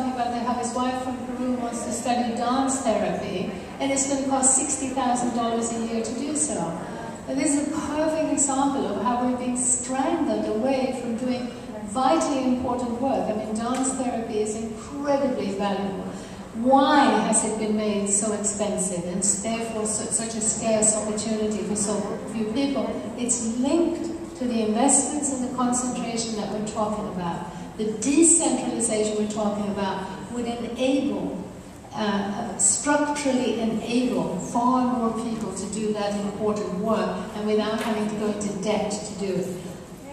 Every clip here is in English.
talking about how his wife from Peru wants to study dance therapy, and it's going to cost $60,000 a year to do so. And this is a perfect example of how we're being strangled away from doing vitally important work. I mean, dance therapy is incredibly valuable. Why has it been made so expensive and therefore such a scarce opportunity for so few people? It's linked to the investments and the concentration that we're talking about. The decentralization we're talking about would enable, structurally enable far more people to do that important work and without having to go into debt to do it.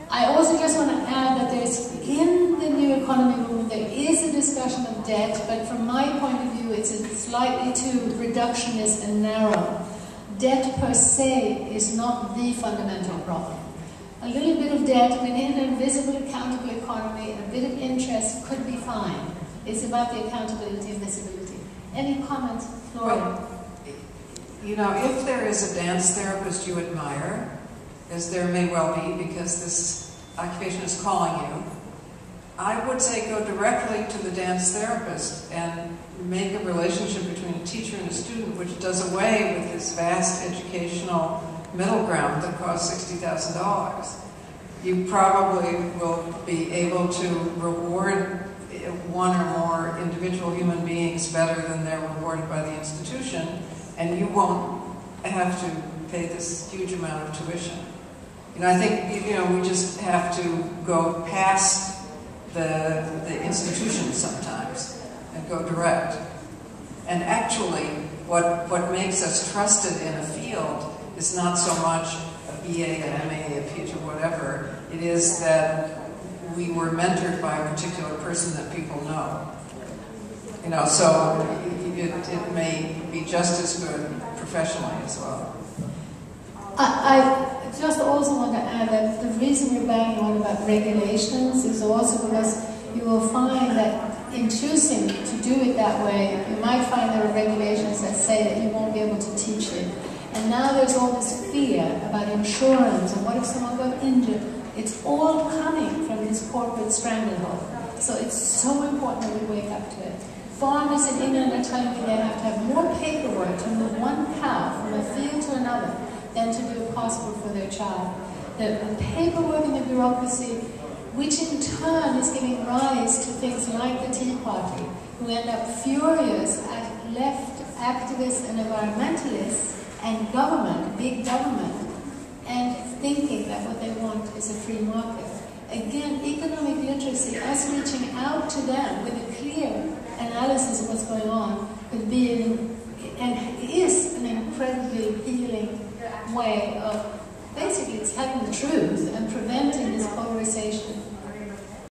I also just want to add that there's, in the new economy movement, there is a discussion of debt, but from my point of view, it's slightly too reductionist and narrow. Debt per se is not the fundamental problem. A little bit of debt within an invisible, accountable economy, a bit of interest could be fine. It's about the accountability and visibility. Any comments, Flora? Well, you know, if there is a dance therapist you admire, as there may well be because this occupation is calling you, I would say go directly to the dance therapist and make a relationship between a teacher and a student which does away with this vast educational middle ground that costs $60,000. You probably will be able to reward one or more individual human beings better than they're rewarded by the institution, and you won't have to pay this huge amount of tuition. You know, I think, you know, we just have to go past the institution sometimes and go direct. And actually, what makes us trusted in a field is not so much a BA, an MA, a PhD, or whatever. It is that we were mentored by a particular person that people know. You know, so it may be just as good professionally as well. I just also want to add that the reason we're banging on about regulations is also because you will find that in choosing to do it that way, you might find there are regulations that say that you won't be able to teach it. And now there's all this fear about insurance and what if someone got injured. It's all coming from this corporate stranglehold. So it's so important that we wake up to it. Farmers in England are telling me they have to have more paperwork to move one cow from a field to another than to do a passport for their child. The paperwork and the bureaucracy, which in turn is giving rise to things like the Tea Party, who end up furious at left activists and environmentalists and government, big government, and thinking that what they want is a free market. Again, economic literacy, us reaching out to them with a clear analysis of what's going on, could be and is an incredibly healing way of basically telling the